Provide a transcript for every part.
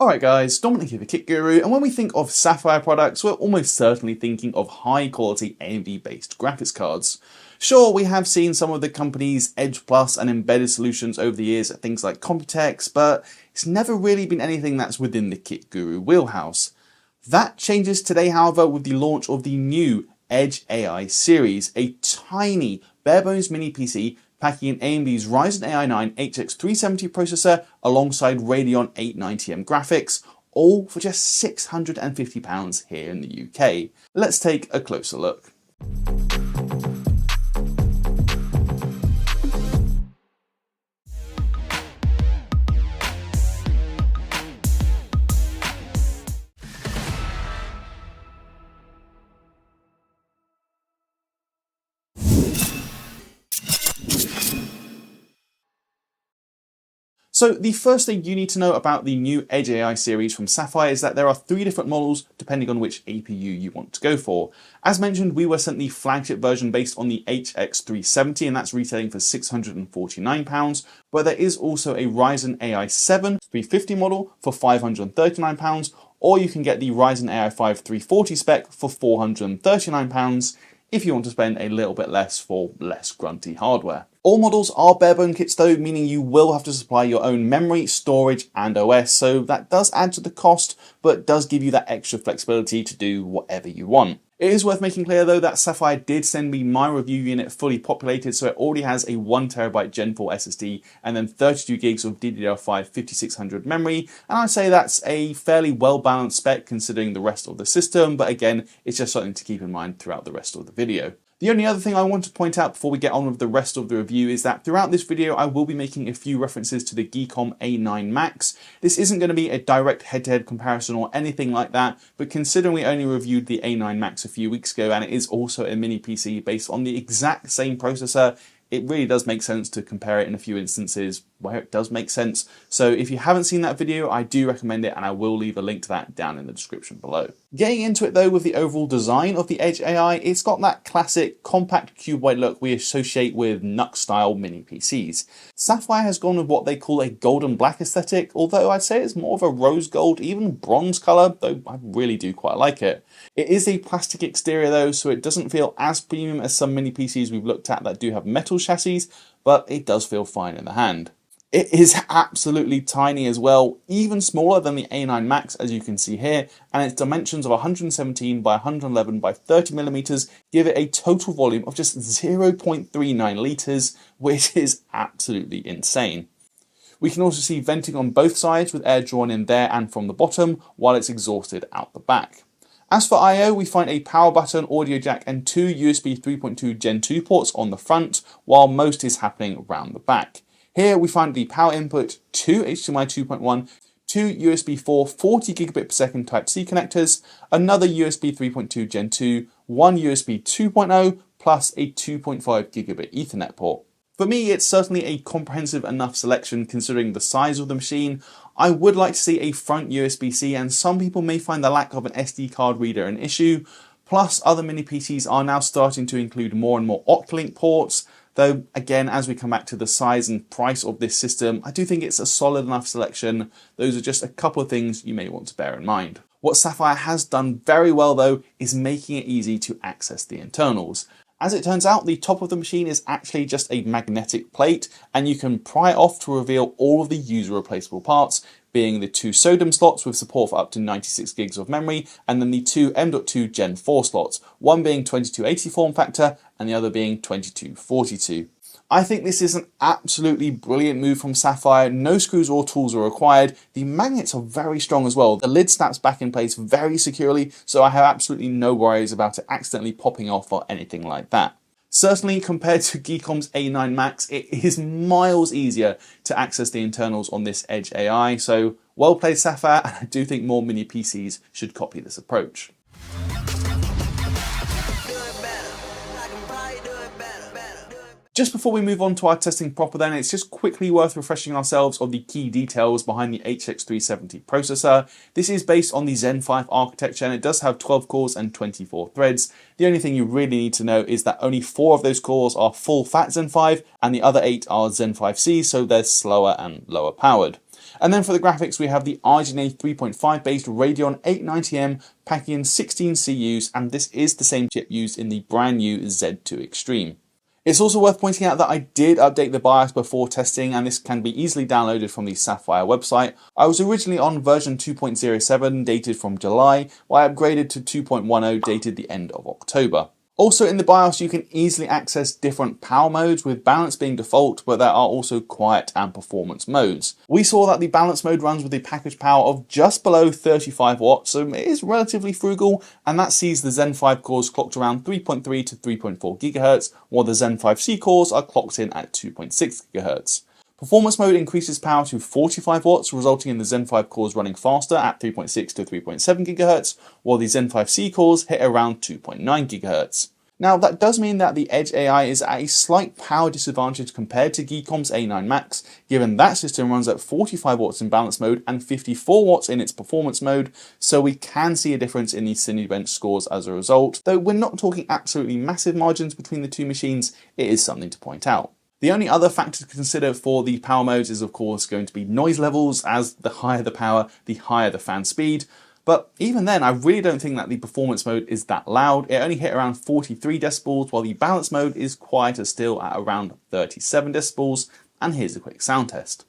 Alright guys, Dominic here, the Kit Guru, and when we think of Sapphire products, we're almost certainly thinking of high quality AMD-based graphics cards. Sure, we have seen some of the company's Edge Plus and embedded solutions over the years at things like Computex, but it's never really been anything that's within the Kit Guru wheelhouse. That changes today, however, with the launch of the new Edge AI series, a tiny barebones mini PC packing in AMD's Ryzen AI 9 HX370 processor alongside Radeon 890M graphics, all for just £650 here in the UK. Let's take a closer look. So the first thing you need to know about the new Edge AI series from Sapphire is that there are 3 different models depending on which APU you want to go for. As mentioned, we were sent the flagship version based on the HX370 and that's retailing for £649, but there is also a Ryzen AI 7 350 model for £539, or you can get the Ryzen AI 5 340 spec for £439 if you want to spend a little bit less for less grunty hardware. All models are barebone kits though, meaning you will have to supply your own memory, storage and OS, so that does add to the cost, but does give you that extra flexibility to do whatever you want. It is worth making clear though that Sapphire did send me my review unit fully populated, so it already has a 1TB Gen 4 SSD and then 32GB of DDR5 5600 memory, and I'd say that's a fairly well balanced spec considering the rest of the system, but again, it's just something to keep in mind throughout the rest of the video. The only other thing I want to point out before we get on with the rest of the review is that throughout this video I will be making a few references to the Geekom A9 Max. This isn't going to be a direct head-to-head comparison or anything like that, but considering we only reviewed the A9 Max a few weeks ago and it is also a mini PC based on the exact same processor, it really does make sense to compare it in a few instances where it does make sense. So if you haven't seen that video, I do recommend it and I will leave a link to that down in the description below. Getting into it though with the overall design of the Edge AI, it's got that classic compact cuboid look we associate with NUC style mini PCs. Sapphire has gone with what they call a golden black aesthetic, although I'd say it's more of a rose gold, even bronze colour, though I really do quite like it. It is a plastic exterior though, so it doesn't feel as premium as some mini PCs we've looked at that do have metal chassis, but it does feel fine in the hand. It is absolutely tiny as well, even smaller than the A9 Max as you can see here, and its dimensions of 117 by 111 by 30mm give it a total volume of just 0.39 litres, which is absolutely insane. We can also see venting on both sides with air drawn in there and from the bottom while it's exhausted out the back. As for I/O, we find a power button, audio jack and 2 USB 3.2 Gen 2 ports on the front, while most is happening around the back. Here we find the power input, 2 HDMI 2.1, 2 USB 4 40GB per second Type-C connectors, another USB 3.2 Gen 2, 1 USB 2.0, plus a 2.5GB Ethernet port. For me, it's certainly a comprehensive enough selection considering the size of the machine. I would like to see a front USB-C, and some people may find the lack of an SD card reader an issue. Plus, other mini PCs are now starting to include more and more Octalink ports, though again, as we come back to the size and price of this system, I do think it's a solid enough selection. Those are just a couple of things you may want to bear in mind. What Sapphire has done very well though is making it easy to access the internals. As it turns out, the top of the machine is actually just a magnetic plate, and you can pry it off to reveal all of the user replaceable parts, being the 2 SODIMM slots with support for up to 96GB of memory, and then the 2 M.2 Gen 4 slots, one being 2280 form factor and the other being 2242. I think this is an absolutely brilliant move from Sapphire. No screws or tools are required. The magnets are very strong as well. The lid snaps back in place very securely, so I have absolutely no worries about it accidentally popping off or anything like that. Certainly compared to Geekom's A9 Max, it is miles easier to access the internals on this Edge AI, so well played Sapphire, and I do think more mini PCs should copy this approach. Just before we move on to our testing proper then, it's just quickly worth refreshing ourselves of the key details behind the HX370 processor. This is based on the Zen 5 architecture and it does have 12 cores and 24 threads. The only thing you really need to know is that only 4 of those cores are full fat Zen 5 and the other 8 are Zen 5C, so they're slower and lower powered. And then for the graphics, we have the RDNA 3.5 based Radeon 890M packing in 16 CUs, and this is the same chip used in the brand new Z2 Extreme. It's also worth pointing out that I did update the BIOS before testing, and this can be easily downloaded from the Sapphire website. I was originally on version 2.07 dated from July, while I upgraded to 2.10 dated the end of October. Also in the BIOS, you can easily access different power modes, with balance being default, but there are also quiet and performance modes. We saw that the balance mode runs with a package power of just below 35 watts, so it is relatively frugal, and that sees the Zen 5 cores clocked around 3.3 to 3.4 GHz, while the Zen 5C cores are clocked in at 2.6 GHz. Performance mode increases power to 45 watts, resulting in the Zen 5 cores running faster at 3.6 to 3.7 GHz, while the Zen 5C cores hit around 2.9 GHz. Now that does mean that the Edge AI is at a slight power disadvantage compared to Geekom's A9 Max, given that system runs at 45 watts in balance mode and 54 watts in its performance mode, so we can see a difference in the Cinebench scores as a result. Though we're not talking absolutely massive margins between the two machines, it is something to point out. The only other factor to consider for the power modes is of course going to be noise levels, as the higher the power, the higher the fan speed. But even then, I really don't think that the performance mode is that loud. It only hit around 43 decibels, while the balance mode is quieter still at around 37 decibels. And here's a quick sound test.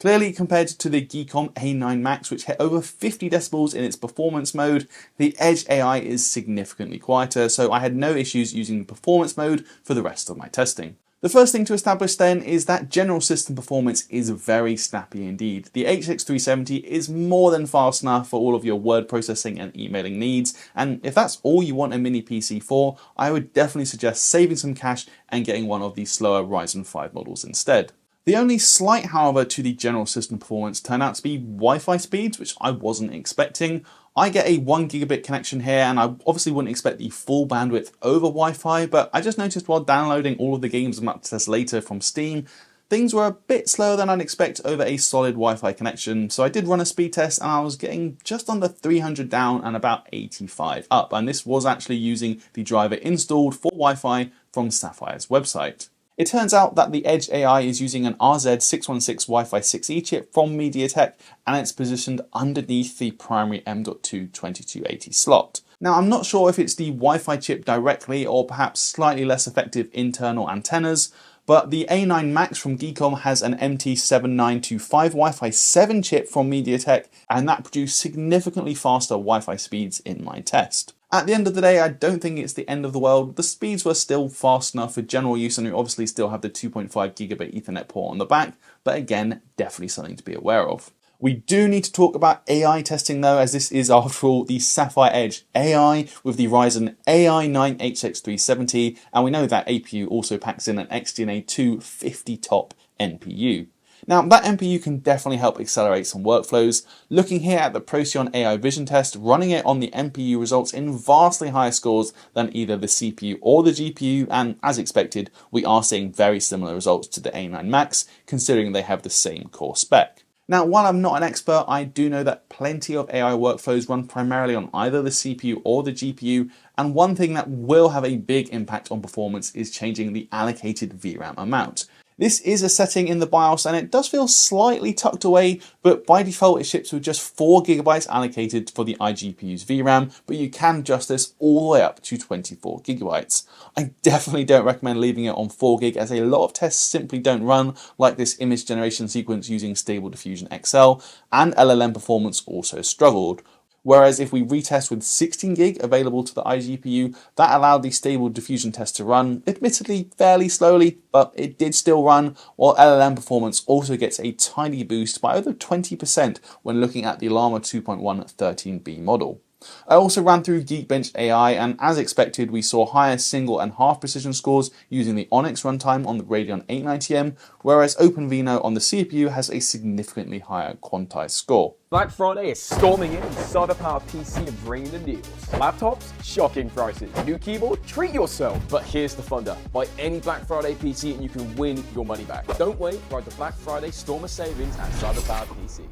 Clearly, compared to the Geekom A9 Max, which hit over 50 decibels in its performance mode, the Edge AI is significantly quieter, so I had no issues using the performance mode for the rest of my testing. The first thing to establish then is that general system performance is very snappy indeed. The HX370 is more than fast enough for all of your word processing and emailing needs, and if that's all you want a mini PC for, I would definitely suggest saving some cash and getting one of the slower Ryzen 5 models instead. The only slight, however, to the general system performance turned out to be Wi-Fi speeds, which I wasn't expecting. I get a 1 gigabit connection here, and I obviously wouldn't expect the full bandwidth over Wi-Fi, but I just noticed while downloading all of the games I'm up to test later from Steam, things were a bit slower than I'd expect over a solid Wi-Fi connection, so I did run a speed test and I was getting just under 300 down and about 85 up, and this was actually using the driver installed for Wi-Fi from Sapphire's website. It turns out that the Edge AI is using an RZ616 Wi-Fi 6E chip from MediaTek, and it's positioned underneath the primary M.2 2280 slot. Now, I'm not sure if it's the Wi-Fi chip directly or perhaps slightly less effective internal antennas, but the A9 Max from Geekom has an MT7925 Wi-Fi 7 chip from MediaTek, and that produced significantly faster Wi-Fi speeds in my test. At the end of the day, I don't think it's the end of the world. The speeds were still fast enough for general use, and you obviously still have the 2.5 gigabit Ethernet port on the back, but again, definitely something to be aware of. We do need to talk about AI testing though, as this is after all the Sapphire Edge AI with the Ryzen AI 9 HX370, and we know that APU also packs in an XDNA 250 top NPU. Now, that NPU can definitely help accelerate some workflows. Looking here at the Procyon AI vision test, running it on the NPU results in vastly higher scores than either the CPU or the GPU, and as expected, we are seeing very similar results to the A9 Max, considering they have the same core spec. Now, while I'm not an expert, I do know that plenty of AI workflows run primarily on either the CPU or the GPU, and one thing that will have a big impact on performance is changing the allocated VRAM amount. This is a setting in the BIOS and it does feel slightly tucked away, but by default it ships with just 4 GB allocated for the iGPU's VRAM, but you can adjust this all the way up to 24 GB. I definitely don't recommend leaving it on 4 GB, as a lot of tests simply don't run, like this image generation sequence using Stable Diffusion XL, and LLM performance also struggled. Whereas if we retest with 16 GB available to the iGPU, that allowed the Stable Diffusion test to run, admittedly fairly slowly, but it did still run, while LLM performance also gets a tiny boost by over 20% when looking at the Llama 2.1 13B model. I also ran through Geekbench AI, and as expected we saw higher single and half precision scores using the Onyx runtime on the Radeon 890M, whereas OpenVINO on the CPU has a significantly higher quantized score. Black Friday is storming in and Cyberpunk PC are bringing the deals. Laptops, shocking prices. New keyboard, treat yourself. But here's the thunder. Buy any Black Friday PC and you can win your money back. Don't wait, ride the Black Friday storm of savings at Cyberpunk PC.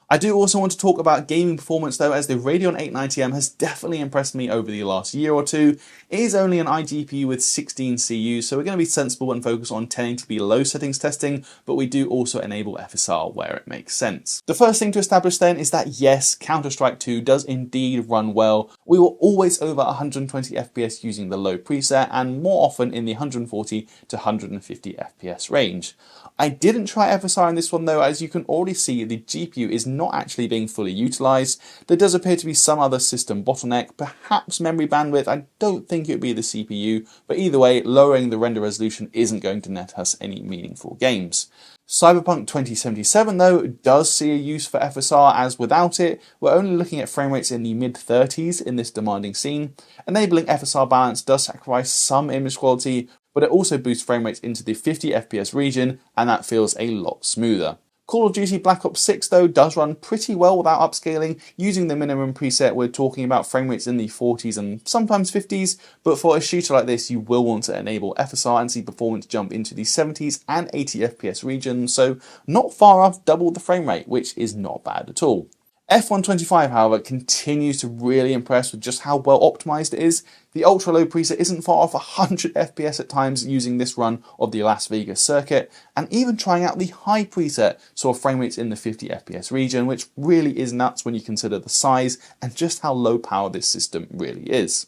I do also want to talk about gaming performance though, as the Radeon 890M has definitely impressed me over the last year or two. It is only an iGPU with 16 CUs, so we're going to be sensible and focus on 1080p low settings testing, but we do also enable FSR where it makes sense. The first thing to establish then is that yes, Counter-Strike 2 does indeed run well. We were always over 120 FPS using the low preset, and more often in the 140 to 150 FPS range. I didn't try FSR in this one though, as you can already see the GPU is not actually being fully utilised. There does appear to be some other system bottleneck, perhaps memory bandwidth. I don't think it would be the CPU, but either way, lowering the render resolution isn't going to net us any meaningful games. Cyberpunk 2077 though does see a use for FSR, as without it, we're only looking at frame rates in the mid-30s in this demanding scene. Enabling FSR balance does sacrifice some image quality, but it also boosts frame rates into the 50 FPS region, and that feels a lot smoother. Call of Duty Black Ops 6 though does run pretty well without upscaling. Using the minimum preset, we're talking about frame rates in the 40s and sometimes 50s, but for a shooter like this you will want to enable FSR and see performance jump into the 70s and 80 FPS region, so not far off double the frame rate, which is not bad at all. F125 however continues to really impress with just how well optimised it is. The ultra low preset isn't far off 100 FPS at times using this run of the Las Vegas circuit, and even trying out the high preset saw frame rates in the 50 FPS region, which really is nuts when you consider the size and just how low power this system really is.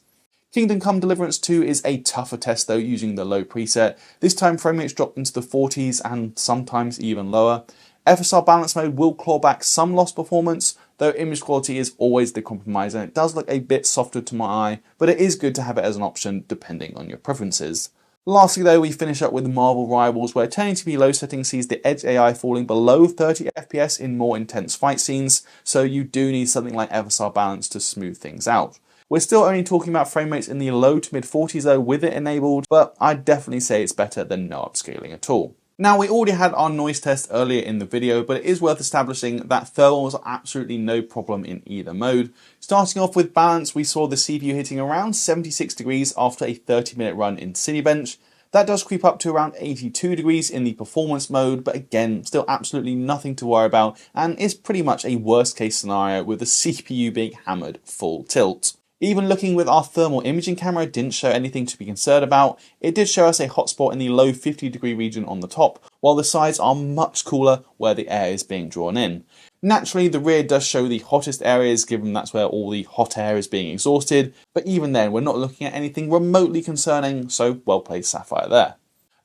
Kingdom Come Deliverance 2 is a tougher test though using the low preset. This time frame rates dropped into the 40s and sometimes even lower. FSR balance mode will claw back some lost performance, though image quality is always the compromise and it does look a bit softer to my eye, but it is good to have it as an option depending on your preferences. Lastly though, we finish up with Marvel Rivals, where 1080p low setting sees the Edge AI falling below 30 FPS in more intense fight scenes, so you do need something like FSR balance to smooth things out. We're still only talking about frame rates in the low to mid 40s though with it enabled, but I'd definitely say it's better than no upscaling at all. Now, we already had our noise test earlier in the video, but it is worth establishing that thermals are absolutely no problem in either mode. Starting off with balance, we saw the CPU hitting around 76 degrees after a 30-minute run in Cinebench. That does creep up to around 82 degrees in the performance mode, but again, still absolutely nothing to worry about, and is pretty much a worst case scenario with the CPU being hammered full tilt. Even looking with our thermal imaging camera didn't show anything to be concerned about. It did show us a hotspot in the low 50-degree region on the top, while the sides are much cooler where the air is being drawn in. Naturally, the rear does show the hottest areas, given that's where all the hot air is being exhausted, but even then we're not looking at anything remotely concerning, so well played Sapphire there.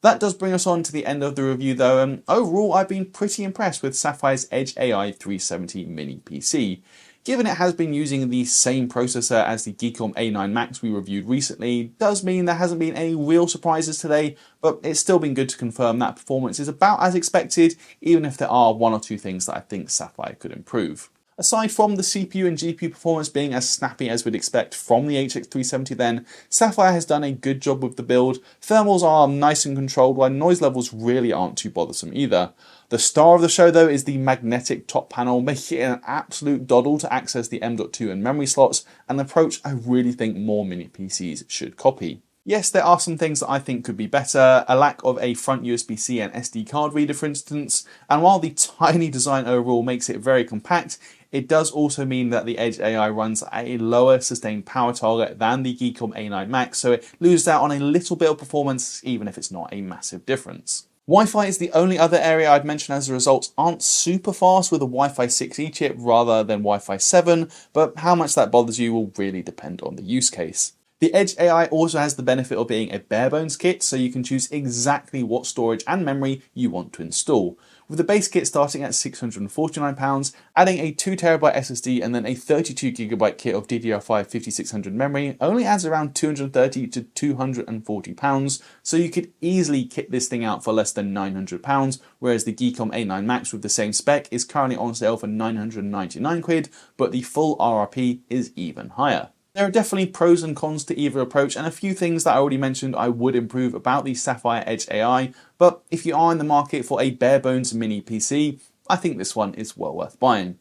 That does bring us on to the end of the review though, and overall I've been pretty impressed with Sapphire's Edge AI 370 mini PC. Given it has been using the same processor as the Geekom A9 Max we reviewed recently, does mean there hasn't been any real surprises today, but it's still been good to confirm that performance is about as expected, even if there are one or two things that I think Sapphire could improve. Aside from the CPU and GPU performance being as snappy as we'd expect from the HX370 then, Sapphire has done a good job with the build. Thermals are nice and controlled, while noise levels really aren't too bothersome either. The star of the show though is the magnetic top panel, making it an absolute doddle to access the M.2 and memory slots, an approach I really think more mini PCs should copy. Yes, there are some things that I think could be better, a lack of a front USB-C and SD card reader for instance, and while the tiny design overall makes it very compact, it does also mean that the Edge AI runs at a lower sustained power target than the Geekom A9 Max, so it loses out on a little bit of performance even if it's not a massive difference. Wi-Fi is the only other area I'd mention as the results aren't super fast with a Wi-Fi 6E chip rather than Wi-Fi 7, but how much that bothers you will really depend on the use case. The Edge AI also has the benefit of being a barebones kit, so you can choose exactly what storage and memory you want to install. With the base kit starting at £649, adding a 2TB SSD and then a 32GB kit of DDR5 5600 memory only adds around £230 to £240, so you could easily kit this thing out for less than £900, whereas the Geekom A9 Max with the same spec is currently on sale for £999, but the full RRP is even higher. There are definitely pros and cons to either approach, and a few things that I already mentioned I would improve about the Sapphire Edge AI, but if you are in the market for a bare bones mini PC, I think this one is well worth buying.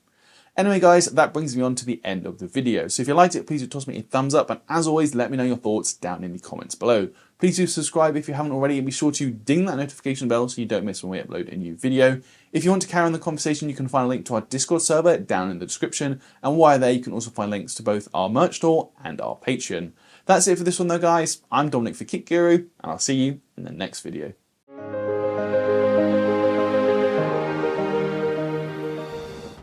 Anyway guys, that brings me on to the end of the video. So if you liked it, please do toss me a thumbs up, and as always, let me know your thoughts down in the comments below. Please do subscribe if you haven't already, and be sure to ding that notification bell so you don't miss when we upload a new video. If you want to carry on the conversation, you can find a link to our Discord server down in the description, and while there you can also find links to both our merch store and our Patreon. That's it for this one though guys, I'm Dominic for Kit Guru, and I'll see you in the next video.